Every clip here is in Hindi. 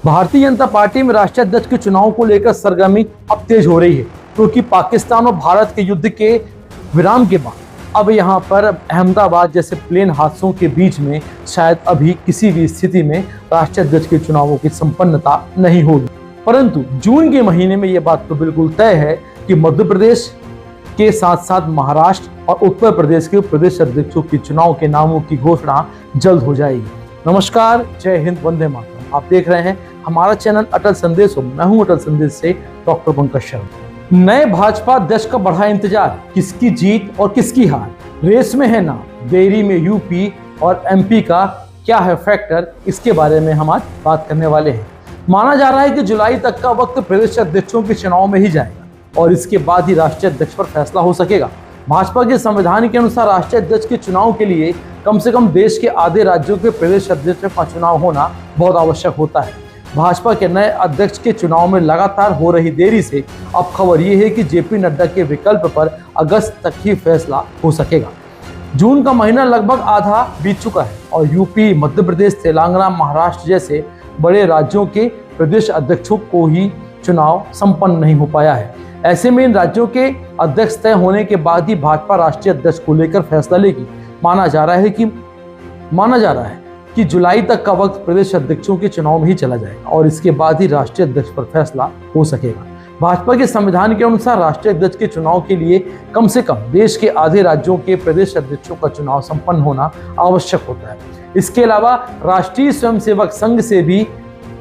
भारतीय जनता पार्टी में राष्ट्रीय अध्यक्ष के चुनाव को लेकर सरगर्मी अब तेज हो रही है, क्योंकि पाकिस्तान और भारत के युद्ध के विराम के बाद अब यहां पर अहमदाबाद जैसे प्लेन हादसों के बीच में शायद अभी किसी भी स्थिति में राष्ट्रीय अध्यक्ष के चुनावों की संपन्नता नहीं होगी। परंतु जून के महीने में यह बात तो बिल्कुल तय है कि मध्य प्रदेश के साथ साथ महाराष्ट्र और उत्तर प्रदेश के प्रदेश अध्यक्षों के चुनाव के नामों की घोषणा जल्द हो जाएगी। नमस्कार, जय हिंद, वंदे मातरम। आप देख रहे हैं हमारा चैनल अटल संदेश। मैं हूं अटल संदेश से डॉक्टर पंकज शर्मा। नए भाजपा अध्यक्ष का बढ़ा इंतजार, किसकी जीत और किसकी हार, रेस में है नाम, देरी में यूपी और एमपी का क्या है फैक्टर, इसके बारे में हम आज बात करने वाले हैं। माना जा रहा है कि जुलाई तक का वक्त प्रदेश अध्यक्षों के चुनाव में ही जाएगा और इसके बाद ही राष्ट्रीय अध्यक्ष पर फैसला हो सकेगा। भाजपा के संविधान के अनुसार राष्ट्रीय अध्यक्ष के चुनाव के लिए कम से कम देश के आधे राज्यों के प्रदेश अध्यक्ष का चुनाव होना बहुत आवश्यक होता है। भाजपा के नए अध्यक्ष के चुनाव में लगातार हो रही देरी से अब खबर ये है कि जेपी नड्डा के विकल्प पर अगस्त तक ही फैसला हो सकेगा। जून का महीना लगभग आधा बीत चुका है और यूपी, मध्य प्रदेश, तेलंगाना, महाराष्ट्र जैसे बड़े राज्यों के प्रदेश अध्यक्षों को ही चुनाव संपन्न नहीं हो पाया है। ऐसे में इन राज्यों के अध्यक्ष तय होने के बाद ही भाजपा राष्ट्रीय अध्यक्ष को लेकर फैसला लेगी। माना जा रहा है कि जुलाई तक का वक्त प्रदेश अध्यक्षों के चुनाव में ही चला जाएगा और इसके बाद ही राष्ट्रीय अध्यक्ष पर फैसला हो सकेगा। भाजपा के संविधान के अनुसार राष्ट्रीय अध्यक्ष के चुनाव के लिए कम से कम देश के आधे राज्यों के प्रदेश अध्यक्षों का चुनाव संपन्न होना आवश्यक होता है। इसके अलावा राष्ट्रीय स्वयंसेवक संघ से भी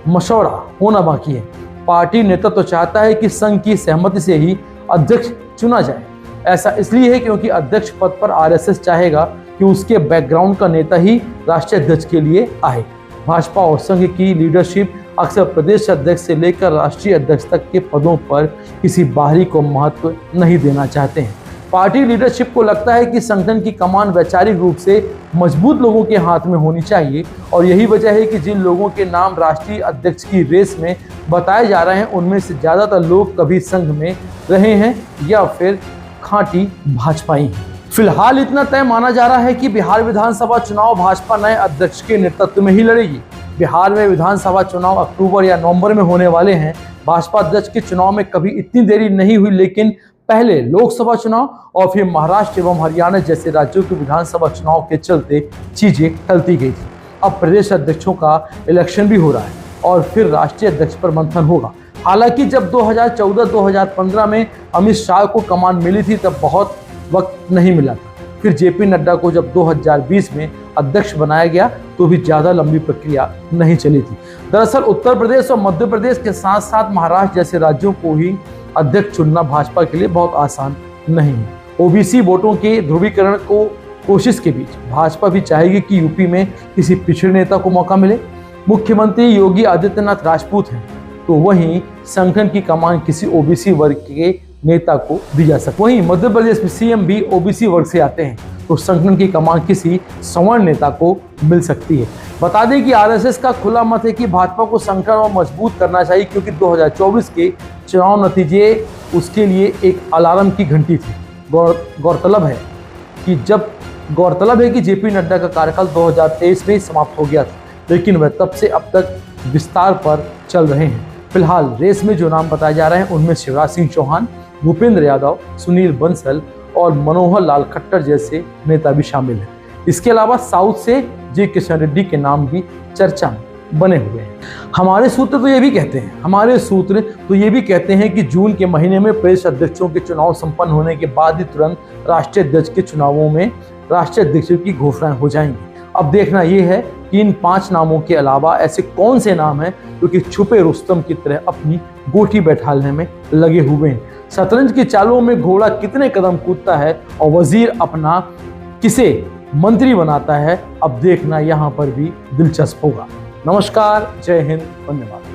मशवरा होना बाकी है। पार्टी नेतृत्व तो चाहता है कि संघ की सहमति से ही अध्यक्ष चुना जाए। ऐसा इसलिए है क्योंकि अध्यक्ष पद पर आरएसएस चाहेगा कि उसके बैकग्राउंड का नेता ही राष्ट्रीय अध्यक्ष के लिए आए। भाजपा और संघ की लीडरशिप अक्सर प्रदेश अध्यक्ष से लेकर राष्ट्रीय अध्यक्ष तक के पदों पर किसी बाहरी को महत्व नहीं देना चाहते हैं। पार्टी लीडरशिप को लगता है कि संगठन की कमान वैचारिक रूप से मजबूत लोगों के हाथ में होनी चाहिए और यही वजह है कि जिन लोगों के नाम राष्ट्रीय अध्यक्ष की रेस में बताए जा रहे हैं उनमें से ज़्यादातर लोग कभी संघ में रहे हैं या फिर खांटी भाजपाई हैं। फिलहाल इतना तय माना जा रहा है कि बिहार विधानसभा चुनाव भाजपा नए अध्यक्ष के नेतृत्व में ही लड़ेगी। बिहार में विधानसभा चुनाव अक्टूबर या नवंबर में होने वाले हैं। भाजपा अध्यक्ष के चुनाव में कभी इतनी देरी नहीं हुई, लेकिन पहले लोकसभा चुनाव और फिर महाराष्ट्र एवं हरियाणा जैसे राज्यों के विधानसभा चुनाव के चलते चीजें टलती गई थी। अब प्रदेश अध्यक्षों का इलेक्शन भी हो रहा है और फिर राष्ट्रीय अध्यक्ष पर मंथन होगा। हालांकि जब 2014-2015 में अमित शाह को कमान मिली थी तब बहुत वक्त नहीं मिला था। फिर जेपी नड्डा को जब 2020 में अध्यक्ष बनाया गया तो भी ज़्यादा लंबी प्रक्रिया नहीं चली थी। दरअसल उत्तर प्रदेश और मध्य प्रदेश के साथ साथ महाराष्ट्र जैसे राज्यों को ही अध्यक्ष चुनना भाजपा के लिए बहुत आसान नहीं है। ओबीसी वोटों के ध्रुवीकरण को कोशिश के बीच भाजपा भी चाहेगी कि यूपी में किसी पिछड़े नेता को मौका मिले। मुख्यमंत्री योगी आदित्यनाथ राजपूत हैं तो वहीं संगठन की कमान किसी ओबीसी वर्ग के नेता को दी जा सकती। वहीं मध्य प्रदेश में सीएम भी ओबीसी वर्ग से आते हैं तो संगठन की कमान किसी सवर्ण नेता को मिल सकती है। बता दें कि आरएसएस का खुला मत है कि भाजपा को संगठन और मजबूत करना चाहिए, क्योंकि 2024 के चुनाव नतीजे उसके लिए एक अलार्म की घंटी थी। गौरतलब है कि जेपी नड्डा का कार्यकाल 2023 में ही समाप्त हो गया था, लेकिन वह तब से अब तक विस्तार पर चल रहे हैं। फिलहाल रेस में जो नाम बताए जा रहे हैं उनमें शिवराज सिंह चौहान, भूपेंद्र यादव, सुनील बंसल और मनोहर लाल खट्टर जैसे नेता भी शामिल हैं। इसके अलावा साउथ से जी किशन रेड्डी के नाम भी चर्चा में बने हुए हैं। हमारे सूत्र तो ये भी कहते हैं कि जून के महीने में प्रदेश अध्यक्षों के चुनाव संपन्न होने के बाद ही तुरंत राष्ट्रीय अध्यक्ष के चुनावों में राष्ट्रीय अध्यक्षों की घोषणाएं हो जाएंगी। अब देखना यह है कि इन 5 नामों के अलावा ऐसे कौन से नाम हैं जो कि छुपे रुस्तम की तरह अपनी गोटी बैठाने में लगे हुए हैं। शतरंज की चालों में घोड़ा कितने कदम कूदता है और वजीर अपना किसे मंत्री बनाता है, अब देखना यहाँ पर भी दिलचस्प होगा। नमस्कार, जय हिंद, वंदे मातरम।